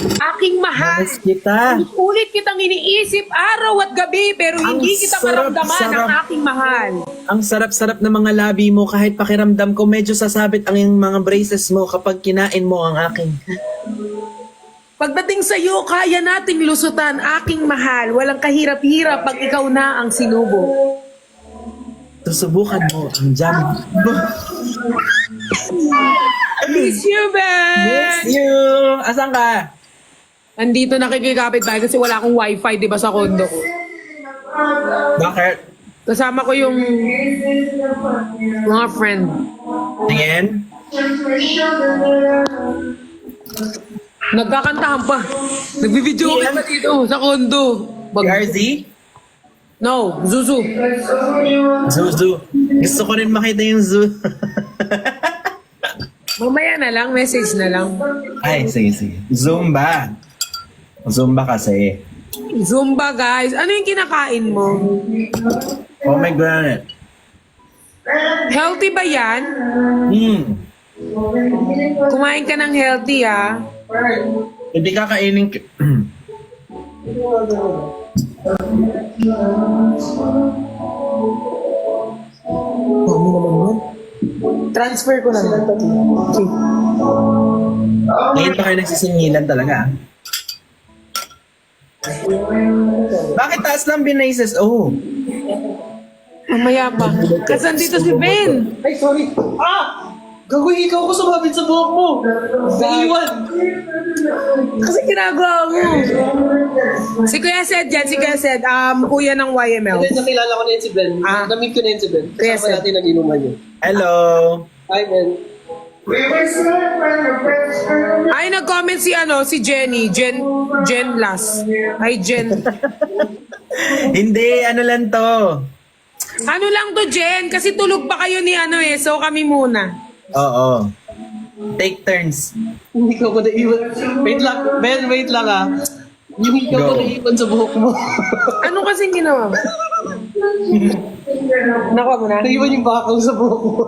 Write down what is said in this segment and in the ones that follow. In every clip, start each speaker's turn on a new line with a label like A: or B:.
A: Aking mahal.
B: Miss kita.
A: Ulit kitang iniisip araw at gabi pero hindi kita maramdaman ang aking mahal.
B: Ang sarap-sarap ng mga labi mo kahit pakiramdam ko medyo sasabit ang iyong mga braces mo kapag kinain mo ang aking.
A: Pagdating sa iyo, kaya nating lusutan, aking mahal. Walang kahirap-hirap pag ikaw na ang sinubo.
B: Susubukan mo ang jam.
A: Miss you, Ben!
B: Miss you! Asan ka?
A: Andito nakikikapit tayo kasi wala akong wifi, di ba, sa kondo ko.
B: Bakit?
A: Kasama ko yung mga friend.
B: Tingin?
A: Nagkakantahan pa. Nagbibideo ka pa dito sa kondo.
B: Si RZ?
A: No, Zuzu.
B: Zuzu. Gusto ko rin makita yung zoo.
A: Mamaya na lang, message na lang.
B: Ay, sige. Zumba. Zumba kasi.
A: Zumba, guys. Ano yung kinakain mo?
B: Pomegranate.
A: Healthy ba yan? Kumain ka ng healthy, ah.
B: Hindi kakainin.
A: Transfer ko na lang. Okay.
B: Ngayon pa kayo nagsisingilan talaga. Bakit taas lang binases? Oh.
A: Mamaya pa. Kasi andito si Ben.
C: Ay, sorry. Gagawin ikaw ko sumabit sa buhok mo. Naiwan.
A: Kasi ginagawa mo. Si Kuya Sed yan, si Kuya Sed. Kuya ng YML.
C: Then, nakilala ko na yun si Ben. Na-meet ko na yun si Ben.
A: Yes,
C: Kasama
A: sir.
C: natin nag-inuman yun.
B: Hello.
C: Hi, Ben.
A: Ay, nag-comment si Jenny. Jen Las. Ay, Jen.
B: Hindi, ano lang to.
A: Ano lang to, Jen? Kasi tulog pa kayo ni so kami muna.
B: Oo. Take turns.
C: Hindi ko naiwan. Wait lang. Ben, wait lang Hindi ko
B: Go.
C: naiwan sa buhok mo.
A: Ano kasing ginawa mo? Nakuha mo na?
C: Naiwan yung bakaw sa buhok mo.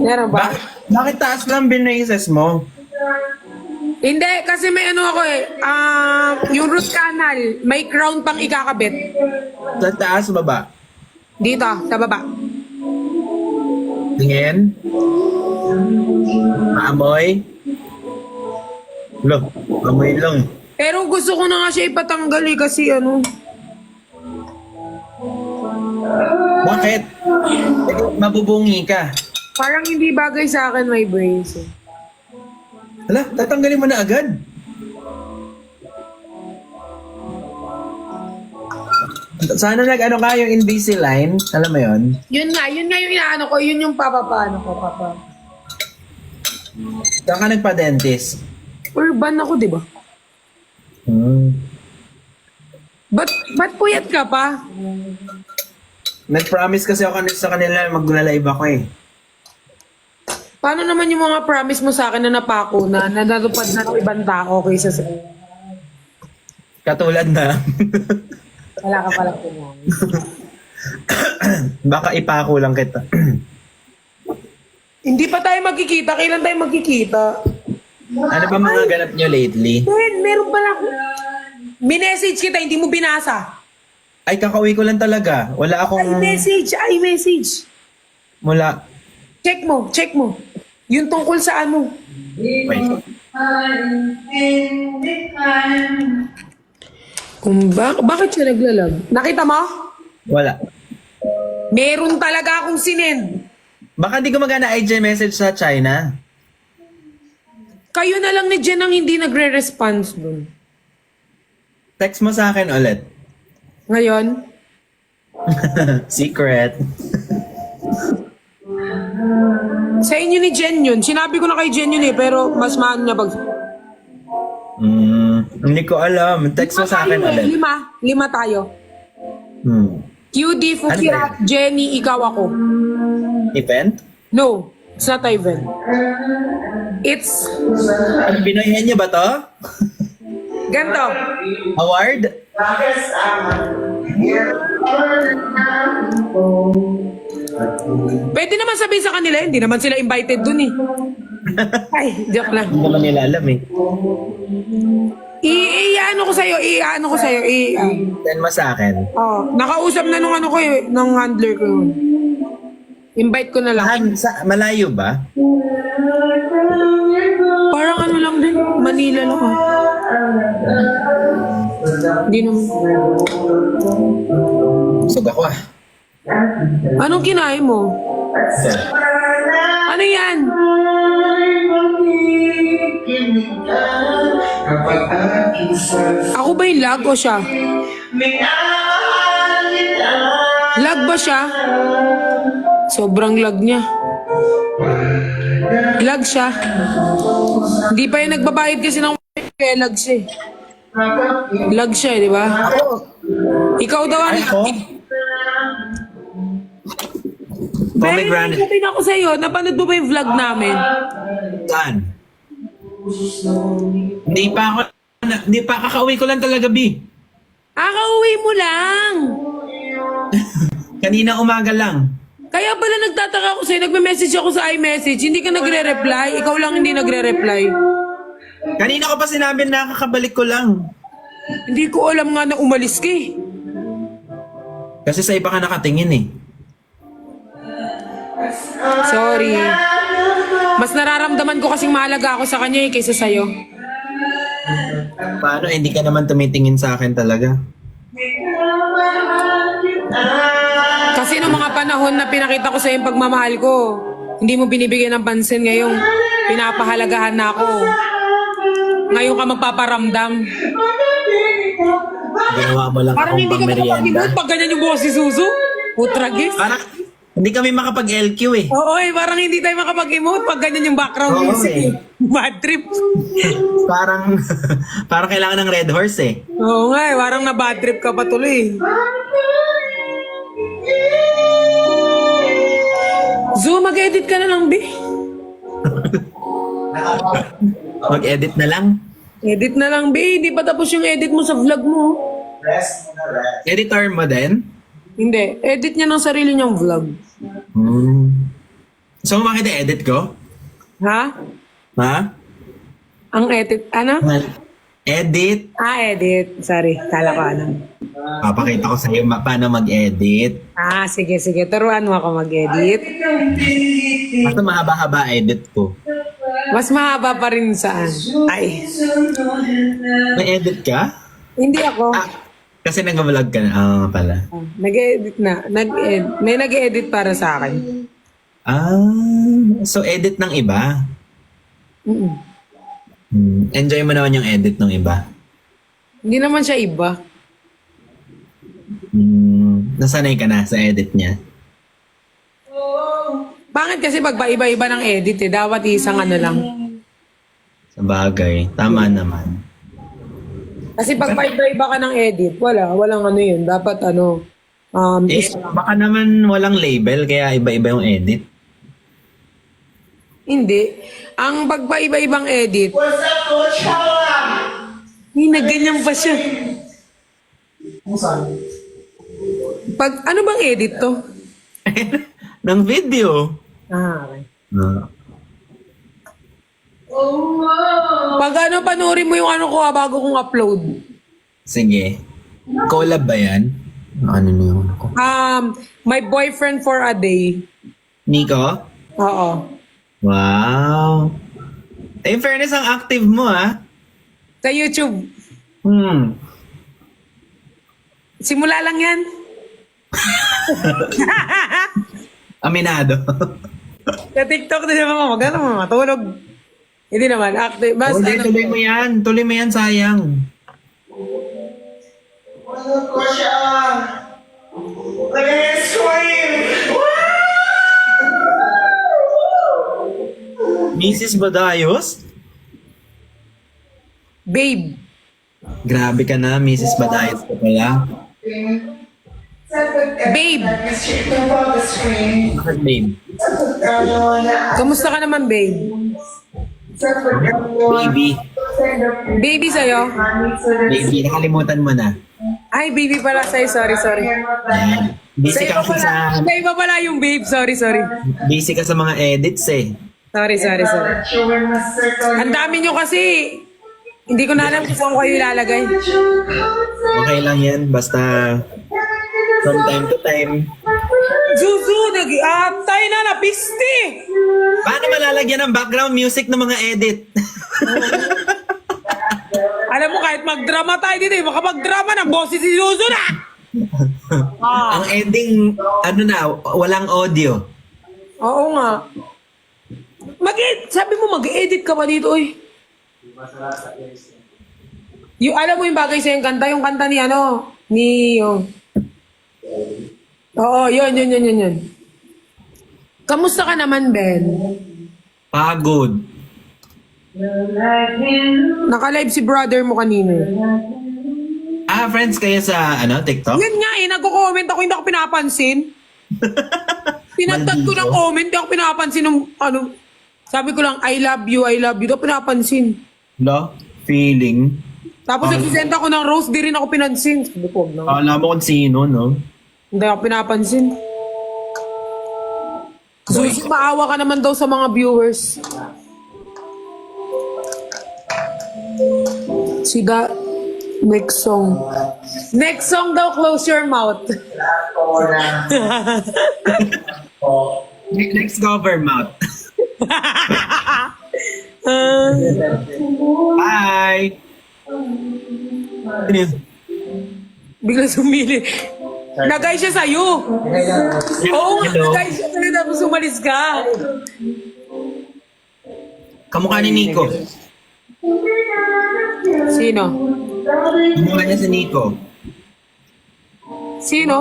A: Meron ba?
B: Bakit taas lang binases mo?
A: Hindi, kasi may ako yung root canal, may crown pang ikakabit.
B: Sa taas, baba?
A: Dito, sa baba.
B: Tingin? Maamoy? Lo, amoy lang.
A: Pero gusto ko na nga siya ipatanggal kasi
B: Bakit? Mabubungi ka.
A: parang hindi bagay sa akin may brace.
B: Hala, tatanggalin mo na agad. Sana nag-ano ka yung Invisalign. Alam mo yon?
A: Yun nga yung inaano ko, yun yung papa.
B: Saan ka nagpa-dentist?
A: Urban ako, di ba? Ba't puyat ka pa?
B: Nag-promise kasi ako sa kanila mag-live ako eh.
A: Paano naman yung mga promise mo sa akin na napako na natupad na ng ibang tao kaysa sa...
B: Katulad na.
A: Wala ka palang promise.
B: Baka ipako lang kita.
A: Hindi pa tayo magkikita. Kailan tayo magkikita?
B: Ano ba mga ganap nyo lately?
A: Ben, meron pala ako. Minessage kita, hindi mo binasa.
B: Ay, kakauwi ko lang talaga. Wala akong...
A: iMessage.
B: Mula...
A: Check mo. Yung tungkol sa ano.
B: Wait.
A: Bakit siya naglalag? Nakita mo?
B: Wala.
A: Meron talaga akong sinend.
B: Baka di gumagana IG message sa China.
A: Kayo na lang ni Jen ang hindi nagre-response dun.
B: Text mo sa akin ulit.
A: Ngayon,
B: Secret.
A: sa inyo ni Jen yun. Sinabi ko na kay Jen yun pero mas maano niya pag...
B: Hindi ko alam. Text mo sa akin ulit.
A: Lima tayo. QD, Fukirat, Jenny, ikaw ako.
B: Event?
A: No, it's not even. It's...
B: Ano, Pinoyhan niyo ba to?
A: Ganto.
B: Award?
A: Pwede naman sabihin sa kanila, hindi naman sila invited dun eh. Ay, joke lang.
B: Hindi naman nila alam eh.
A: I-ano ko sa'yo,
B: Send mo sa akin.
A: nakausap na nung ano ko ng handler ko yun. Invite ko na lang.
B: Malayo ba?
A: Parang ano lang din, Manila lang ah. Hindi naman.
B: Busog ako ah.
A: Anong kinain mo? Ano yan? Ako ba yung lag o siya? Lag ba siya? Sobrang lag niya. Lag siya. Hindi pa yung nagbabayad kasi ng kaya lag siya eh. Lag siya eh, di ba? Ikaw daw ang
B: Ako? Pomegranate.
A: Sabi ako sa'yo, napanood mo ba yung vlog namin?
B: Saan? Hindi pa, kakauwi ko lang talaga, B.
A: Kauwi mo lang.
B: Kanina umaga lang.
A: Kaya pala nagtataka ako sa'yo, nagme-message ako sa iMessage, hindi ka nagre-reply, ikaw lang hindi nagre-reply.
B: Kanina ko pa sinabi na kakabalik ko lang.
A: Hindi ko alam nga na umalis ka eh.
B: Kasi sa iba ka nakatingin eh.
A: Sorry. Mas nararamdaman ko kasing mahalaga ako sa kanya eh, kaysa sa'yo.
B: Paano? Hindi ka naman tumitingin sa akin talaga.
A: Kasi noong mga panahon na pinakita ko sa'yo yung pagmamahal ko, hindi mo binibigyan ng pansin, ngayong pinapahalagahan na ako. Ngayon ka magpaparamdam.
B: Ginawa mo lang
A: Parang
B: akong
A: hindi ka
B: pamerienda.
A: makapag-emote pag ganyan yung buhok si Suzu. Putragis.
B: Parang hindi kami makapag-LQ eh.
A: Oo eh, parang hindi tayo makapag-emote pag ganyan yung background
B: Oo,
A: music
B: eh.
A: eh. Bad trip.
B: Parang parang kailangan ng red horse eh.
A: Oo nga eh, parang na bad trip ka pa tuloy. Zo, mag-edit ka na lang, B.
B: Mag-edit na lang.
A: Edit na lang, B. Hindi pa tapos yung edit mo sa vlog mo.
B: Editor mo din?
A: Hindi. Edit niya ng sarili niyang vlog.
B: So, bakit edit ko?
A: Ha?
B: Ha?
A: Ang edit, ano?
B: Edit?
A: Edit. Sorry. Kala ko ano.
B: Papakita ko sa iyo paano mag-edit.
A: Sige. Turuan mo ako mag-edit.
B: Basta mahaba-haba edit ko.
A: Mas mahaba pa rin saan. Ay.
B: May edit ka?
A: Hindi ako.
B: Kasi nag-vlog ka na. Pala.
A: Nag-edit na. May nag-edit para sa akin.
B: So edit ng iba?
A: Mm-mm.
B: Enjoy mo naman yung edit ng iba?
A: Hindi naman siya iba.
B: Nasanay ka na sa edit niya?
A: Bakit kasi pag iba-iba ng edit eh, dapat isang ano lang.
B: Sa bagay, tama naman.
A: Kasi pag iba-iba ka ng edit, walang ano yun. Dapat ano, isa lang.
B: Baka naman walang label kaya iba-iba yung edit.
A: Hindi. Ang pagpaiba-ibang edit, nagganyan pa siya. Pag, ano bang edit to?
B: Ng video.
A: Okay. Pag ano, panoorin mo yung ano ko bago kong upload.
B: Sige. Collab ba yan? Ano na yun ako?
A: My boyfriend for a day.
B: Nico?
A: Oo.
B: Wow. In fairness, ang active mo
A: Sa YouTube. Simula lang yan.
B: Aminado.
A: Sa TikTok din naman, magano mo, matulog. Hindi naman, active. Mas,
B: Hindi, tuloy mo yan. Tuloy mo yan, sayang. Mrs. Badayos?
A: babe.
B: Grabe ka na, Mrs. Badayos ka pala.
A: Babe.
B: Bakit, babe?
A: Kamusta ka naman, babe?
B: Baby.
A: Baby sa'yo?
B: Baby, nakalimutan mo na.
A: Ay, baby pala sa'yo. Sorry.
B: Busy ka kasi
A: Sa iba pala yung babe. Sorry.
B: busy ka sa mga edits eh.
A: Sorry. Ang dami nyo kasi. Hindi ko na alam kung saan ko kayo ilalagay.
B: Okay lang yan, basta from time to time.
A: Zuzu, nag-atay na napiste.
B: Paano malalagyan ng background music ng mga edit?
A: Alam mo, kahit mag-drama tayo dito, makapag-drama ng boses si Zuzu na.
B: Ang ending, walang audio.
A: Oo nga. Sabi mo, mag-edit ka pa dito, oy. Alam mo yung bagay sa yung kanta ni Oo, yun. Kamusta ka naman, Ben?
B: Pagod.
A: Naka-live si brother mo kanina.
B: Friends kayo sa TikTok?
A: Yun nga nagko-comment ako, hindi ako pinapansin. Pinagtag ko ng comment, hindi ako pinapansin ng sabi ko lang, I love you, hindi ako pinapansin.
B: Feeling.
A: Tapos nagsisend ako ng rose, di rin ako pinansin. Sabi ko, no.
B: Alam mo kung sino, no?
A: Hindi ako pinapansin. So, maawa ka naman daw sa mga viewers. Next song daw, close your mouth.
B: Next cover mouth. Bye! Ano yun?
A: Bigla sumili. Nagay siya sa'yo. Oo nga,
B: Hello?
A: nagay siya sa'yo tapos umalis ka.
B: Kamukha ni Nico.
A: Sino?
B: Kamukha niya si Nico.
A: Sino?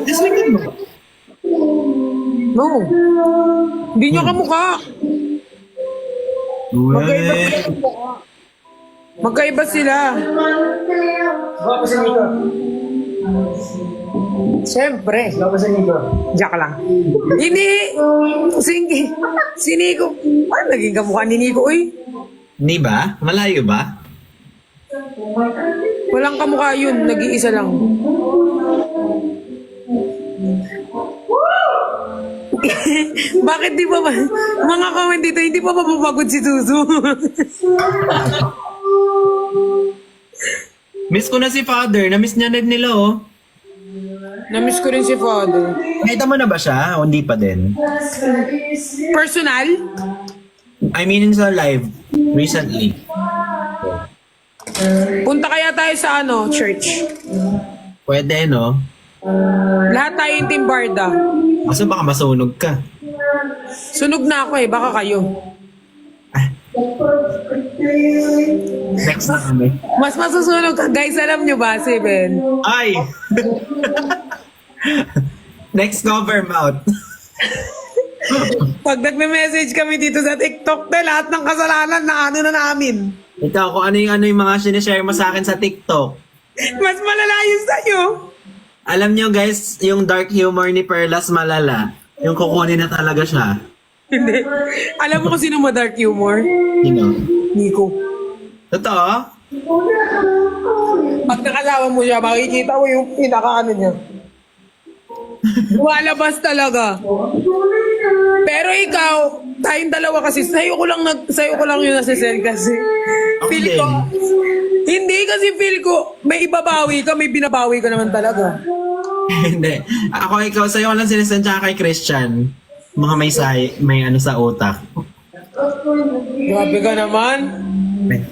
B: Dislikod mo.
A: No. Hindi niya kamukha. Magkaiba sila.
C: Gwapo si Nico.
A: Siyempre.
C: Gwapo si Nico.
A: Diyak lang. Hindi. Si Nico. Paano naging kamukha ni Nico, uy?
B: Di ba? Malayo ba?
A: Walang kamukha yun. Nag-iisa lang. Bakit di pa ba? Mga comment dito, hindi pa mapapagod si Zuzu.
B: Miss ko na si Father. Na-miss niya na nila, oh.
A: Namiss ko rin si Father.
B: Nakita mo na ba siya? O hindi pa din?
A: Personal?
B: I mean, sa live. Recently.
A: Punta kaya tayo sa church.
B: Pwede, no?
A: Lahat tayo yung Team Barda.
B: Kaso baka masunog ka.
A: Sunog na ako baka kayo.
B: Next na kami.
A: Mas masusunog ka. Guys, alam nyo ba si Ben?
B: Ay! Next cover mouth.
A: Pag nagme-message kami dito sa TikTok, lahat ng kasalanan na na namin.
B: Ikaw, kung ano yung mga sinishare mo sa akin sa TikTok.
A: Mas malala yun sa'yo.
B: Alam nyo guys, yung dark humor ni Perlas malala. Yung kukunin na talaga siya.
A: Hindi. Alam mo kung sino mo dark humor?
B: Sino?
A: Nico.
B: Totoo?
A: Pag nakasama mo siya, makikita mo yung pinaka niya. Lumalabas talaga. Pero ikaw, tayong dalawa kasi, sa'yo ko lang yun nasisend kasi.
B: Ako
A: Feel
B: din.
A: ko, hindi kasi feel ko, may ibabawi ka, may binabawi ka naman talaga.
B: Hindi. Ako, ikaw, sa'yo ko lang sinisend tsaka kay Christian. Mga may sa utak.
A: Grabe ka naman.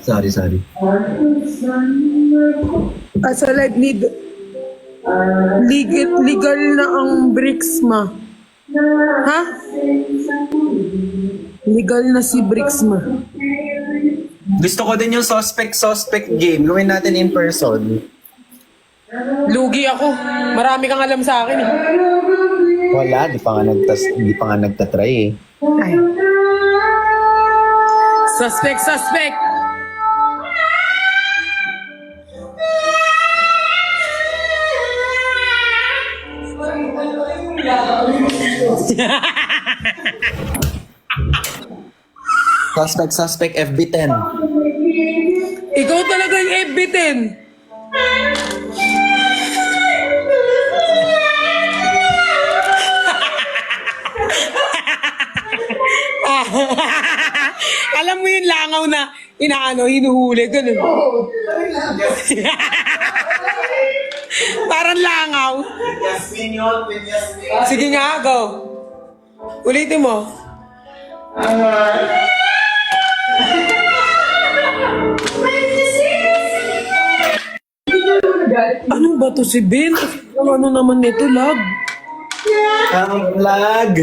B: Sorry.
A: Asa like legal na ang Brixma. Ha? Legal na si Brixma.
B: Gusto ko din yung suspect game. Gawin natin in person.
A: Lugi ako. Marami kang alam sa akin.
D: Wala, di pa nga nagtatry eh.
A: Ay. Suspect.
D: Suspect FB10.
A: Ikaw talaga yung FB10. Alam mo yung langaw na hinuhuli, ganun. Parang langaw.
C: Yasmin yun, with Yasmin.
A: Sige nga, go. Ulitin mo. Ano ba to si Ben? Ano naman nito, lag?
B: Ang lag.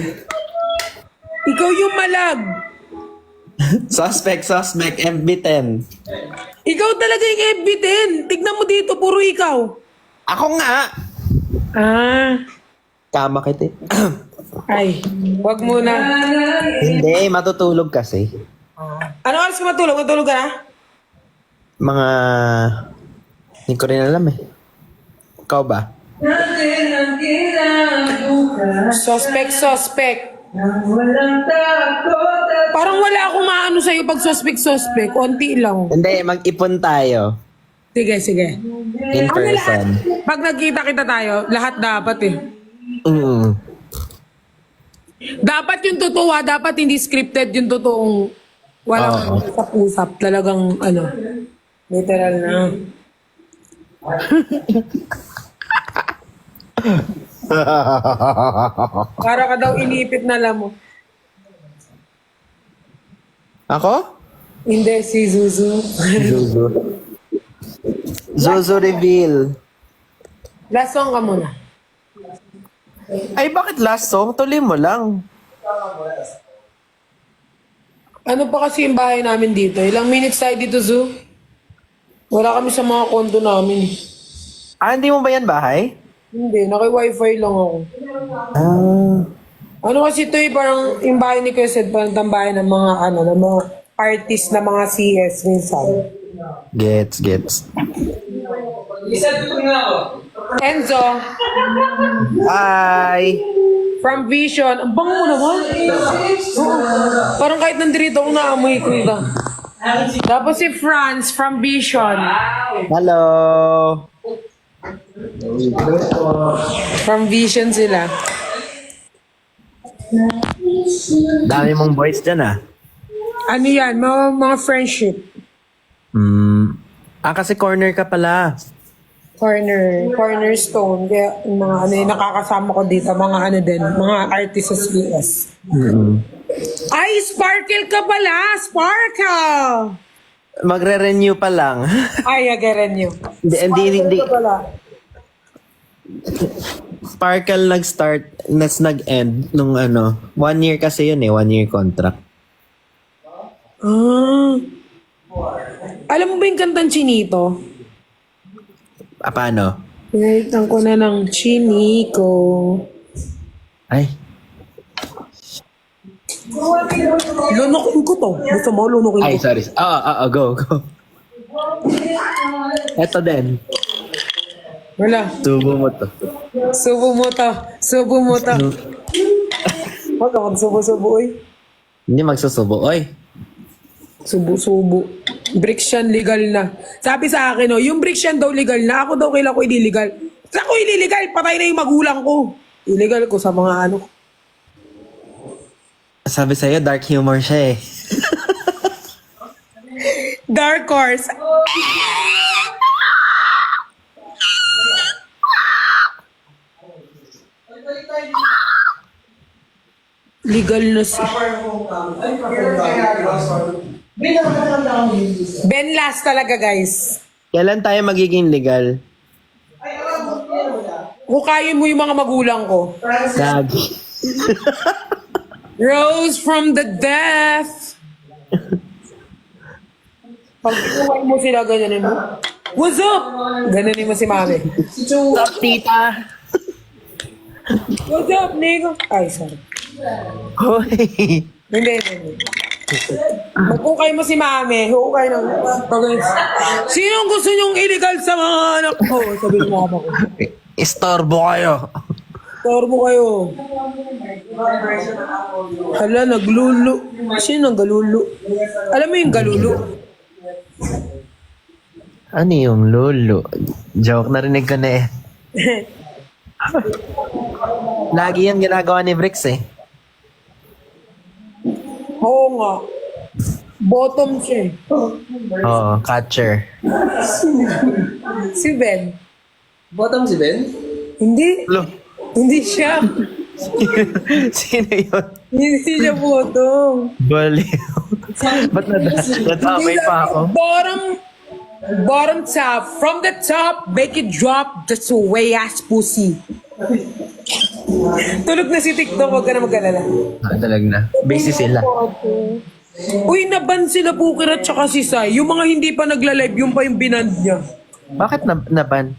A: Ikaw yung malag.
B: Suspect, MB10.
A: Ikaw talaga yung FB10. Tignan mo dito, puro ikaw.
B: Ako nga.
A: Ah,
B: Kama kita.
A: ay, wag muna.
B: Hindi, matutulog kasi.
A: Ano oras ka matulog? Matulog ka na?
B: Mga... Hindi ko rin alam eh. Ikaw ba?
A: Suspect. Parang wala akong maano sa'yo pag suspect. Konti lang.
B: Hindi, mag-ipon tayo.
A: Sige.
B: In
A: Ano lahat?
B: person.
A: Pag nagkita-kita tayo, lahat dapat eh. Dapat yung totoo dapat hindi scripted yung totoong walang
B: Oo.
A: usap-usap. Talagang literal na. Para ka daw inipit na lamo.
B: Ako?
A: Hindi, si Zuzu.
B: Zuzu reveal.
A: Last song ka muna.
B: Ay, bakit last song? Tuloy mo lang.
A: Ano pa kasi yung bahay namin dito? Ilang minutes tayo dito, Zu? Wala kami sa mga kondo namin.
B: Ah, hindi mo ba yan bahay?
A: Hindi, naki-wifi lang ako.
B: Ah.
A: Ano kasi ito parang yung bahay ni Kuya Sed, parang tambahay ng mga ng mga artist na mga CS minsan.
B: Gets.
A: Enzo,
B: Hi!
A: from Vision. Ang bango mo naman. Oo. Parang kahit nandito ako naamoy ko ito. Tapos si Franz from Vision.
B: Hello!
A: From Vision sila.
B: Dami mong boys dyan ah.
A: Ano yan? Mga friendship.
B: Kasi corner ka pala.
A: Cornerstone. Kaya yung mga nakakasama ko dito, mga din, mga artist sa CS. Ay, Sparkle ka pala! Sparkle!
B: Magre-renew pa lang.
A: Ay, agaran nyo.
B: Hindi.
A: ka pala.
B: Sparkle nag-start, nag-end nung 1 year kasi yun eh, 1 year contract.
A: Alam mo ba yung kantang Chinito?
B: Paano?
A: Pinalitan ko na ng Chiniko.
B: Ay,
A: Lunukin ko to. Gusto mo, lunukin ko.
B: sorry. Go. Eto din.
A: Wala.
B: Tubo mo to.
A: Subo mo to. Huwag ka magsubo-subo, oy.
B: Hindi magsusubo. Oy,
A: Subo-subo. Bricks yan, legal na. Sabi sa akin, yung bricks yan daw legal na. Ako daw kailan ko illegal. Sa ko illegal, patay na yung magulang ko. Illegal ko sa mga
B: sabi sa'yo, dark humor siya eh.
A: Dark horse. Legal na si... Ben last talaga, guys.
B: Kailan tayo magiging legal?
A: Hukayin mo yung mga magulang ko.
B: Gagi.
A: Rose from the death. Pag inuwan mo sila, ganyanin mo. What's up? Ganyanin mo si mami.
B: What's up, tita?
A: What's up, nigga? Ay, sorry.
B: Hoy.
A: Hindi. Mag-ukay mo si mami. Hukay ng... Sinong gusto nyong illegal sa mga anak ko? Sabi ng mama ko.
B: Istorbo kayo.
A: Torbo kayo. Hala, naglulo. Sino ang galulo? Alam mo yung galulo?
B: Ano yung lolo? Joke, narinig ko na eh. Lagi yan ginagawa ni Bricks eh.
A: Oo nga. Bottom siya eh.
B: Oo, catcher.
A: Si Ben.
C: Bottom si Ben?
A: Hindi.
B: Lo,
A: Hindi siya.
B: sino yun?
A: Hindi siya bottom.
B: Baliw. Ba't nadamay pa ako?
A: Bottom top. From the top, make it drop. That's a way ass pussy. Tulog na si TikTok. Huwag ka na mag-alala.
B: Dalag na. Busy sila.
A: Uy, naban sila Booker at saka si Sai. Yung mga hindi pa nagla-live, yung pa yung binand niya.
B: Bakit naban?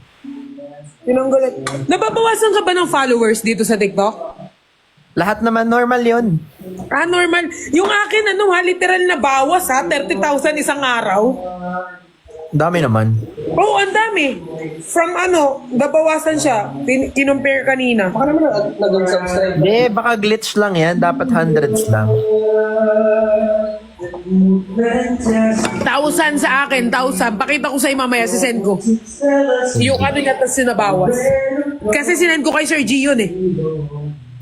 A: Tinanggalan. Nababawasan ka ba ng followers dito sa TikTok?
B: Lahat naman normal yun.
A: Ah, normal. Yung akin, literal na bawas 30,000 isang araw.
B: Dami naman.
A: Oo, ang dami. From nabawasan siya. Kinumpare kanina.
C: Baka naman nag-unsubscribe.
B: Hindi, baka glitch lang yan. Dapat hundreds lang.
A: 1,000 sa akin, 1,000. Pakita ko sa'yo mamaya, sisend ko. Yung niya, tapos sinabawas. Kasi sinend ko kay Sir G yun eh.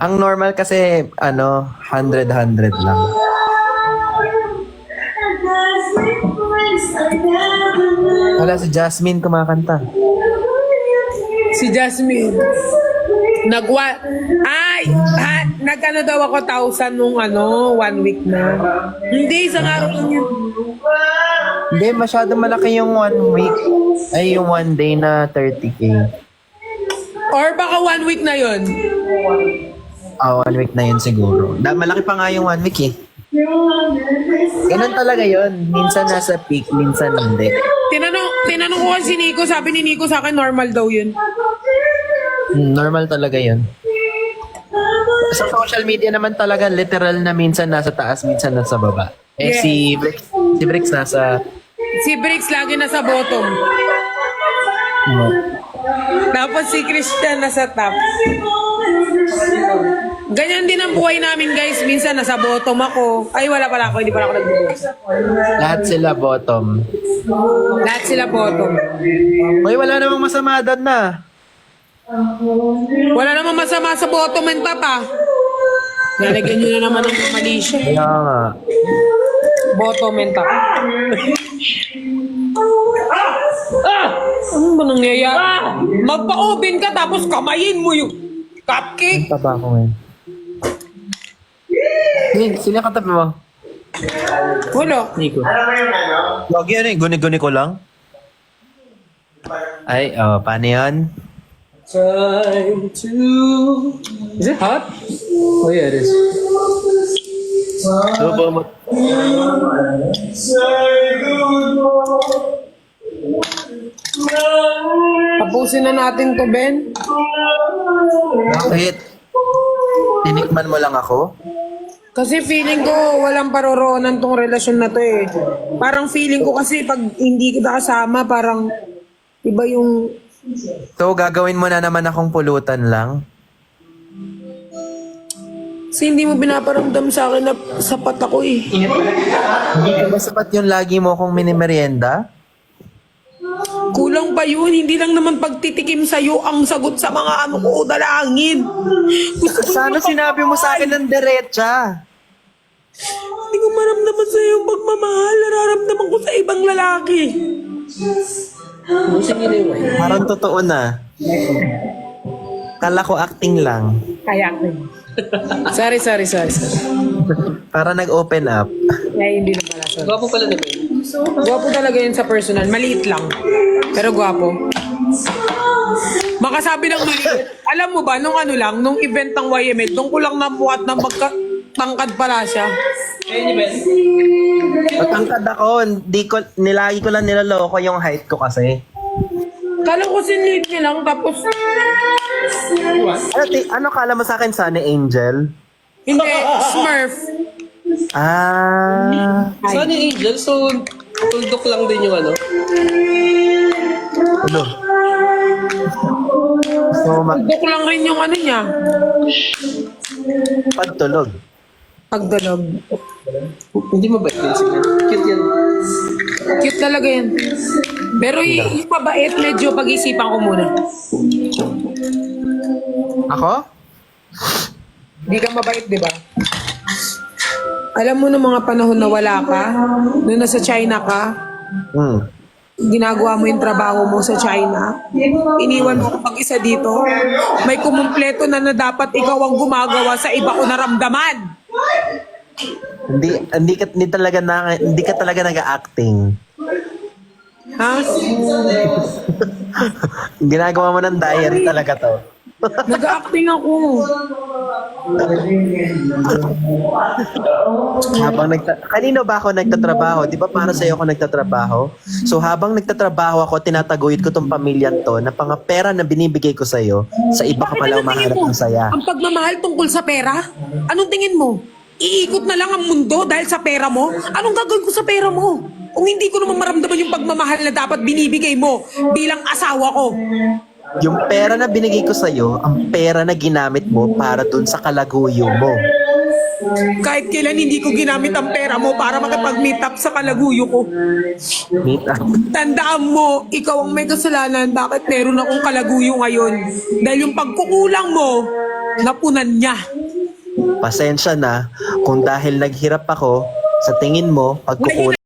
B: Ang normal kasi, 100 lang. Wala si Jasmine kumakanta.
A: Si Jasmine. Nag-ano daw ako 1,000 nung 1 week na. Hindi, isang araw lang yun.
B: Hindi, masyado malaki yung 1 week. Ay, yung 1 day na 30K.
A: Or baka 1 week na yun.
B: 1 week na yun siguro. Malaki pa nga yung 1 week eh. Ganun talaga yun. Minsan nasa peak, minsan hindi.
A: Tinanong ko kasi si Nico, sabi ni Nico sa akin normal daw yun.
B: Normal talaga yun. Sa social media naman talaga, literal na minsan nasa taas, minsan nasa baba.
A: Yeah.
B: Si Bricks nasa...
A: Si Bricks lagi nasa bottom. Tapos si Christian nasa top. Ganyan din ang buhay namin guys. Minsan nasa bottom ako. Ay wala pala ako, hindi pala ako nag-boss.
B: Lahat sila bottom.
A: Lahat sila bottom.
B: Uy, wala namang masama doon na.
A: Wala namang masama sa bottom and top ah. Lalagyan nyo na naman ng mali siya.
B: Kaya nga.
A: Bottom and top. Ano ba nangyayari? Magpa-open ka tapos kamayin mo yung cupcake.
B: Ang taba ko ngayon. Sino yung katabi mo?
A: Wala.
B: Nico. Lagi yan eh. Guni-guni ko lang. Ay, paano yan?
C: Time to... Is it hot? Oh yeah, it is.
B: Subo mo.
A: Tapusin na natin to, Ben.
B: Bakit? Tinikman mo lang ako?
A: Kasi feeling ko walang paroroonan tong relasyon na to eh. Parang feeling ko kasi pag hindi kita kasama, parang iba yung...
B: So, gagawin mo na naman akong pulutan lang?
A: Kasi hindi mo binaparamdam sa akin na sapat ako eh.
B: Hindi ka ba sapat yung lagi mo akong minimerienda?
A: Kulang pa yun. Hindi lang naman pagtitikim sa'yo ang sagot sa mga ko, dalangin. Gusto ko
B: Sana sinabi mo sa akin ng diretsa.
A: Hindi ko maramdaman sa'yo yung pagmamahal. Nararamdaman ko sa ibang lalaki.
C: Busing yun yung wine.
B: Parang totoo na. Kala ko acting lang.
A: Kaya ko. Sorry.
B: Para nag-open up.
A: Kaya hindi na pala. Sorry.
C: Gwapo pala naman.
A: Gwapo talaga yun sa personal. Maliit lang. Pero gwapo. Makasabi ng maliit. Alam mo ba, nung event ng YML, doon ko lang namuhat na magkatangkad pala siya.
C: Ayun ni Ben.
B: Matangkad ako. Nilagi ko lang niloloko yung height ko kasi.
A: Kala ko sinlit niya lang, tapos...
B: Ano kala mo sa akin, Sunny Angel?
A: Hindi, Smurf.
B: Ah.
C: Sunny Angel, so tuldok lang din yung ano.
B: Ano? So,
A: Dok lang rin yung ano niya.
B: pagtulog.
A: Pagdalog.
C: Hindi mabait din sila. Cute yan.
A: Cute talaga yan. Pero yung mabait, medyo pag-isipan ko muna.
B: Ako?
A: Hindi ka mabait, di ba? Alam mo nung mga panahon na wala ka, nung nasa China ka, ginagawa mo yung trabaho mo sa China, iniwan mo ko mag-isa dito, may kumumpleto na dapat ikaw ang gumagawa sa iba ko naramdaman.
B: Hindi ka talaga nag-acting.
A: Ha?
B: Ginagawa mo ng diary talaga to.
A: Nag-acting ako.
B: Kanino ba ako nagtatrabaho? Di ba para sa'yo ako nagtatrabaho? So habang nagtatrabaho ako, tinataguyod ko tong pamilyang to na pang pera na binibigay ko sa'yo, sa iba ka pala umahanap ng saya.
A: Ang pagmamahal tungkol sa pera? Anong tingin mo? Iikot na lang ang mundo dahil sa pera mo? Anong gagawin ko sa pera mo? Kung hindi ko naman maramdaman yung pagmamahal na dapat binibigay mo bilang asawa ko.
B: Yung pera na binigay ko sa'yo, ang pera na ginamit mo para dun sa kalaguyo mo.
A: Kahit kailan hindi ko ginamit ang pera mo para makapag-meet up sa kalaguyo ko.
B: Meet up.
A: Tandaan mo, ikaw ang may kasalanan bakit meron akong kalaguyo ngayon. Dahil yung pagkukulang mo, napunan niya.
B: Pasensya na kung dahil naghirap ako, sa tingin mo, pagkukulang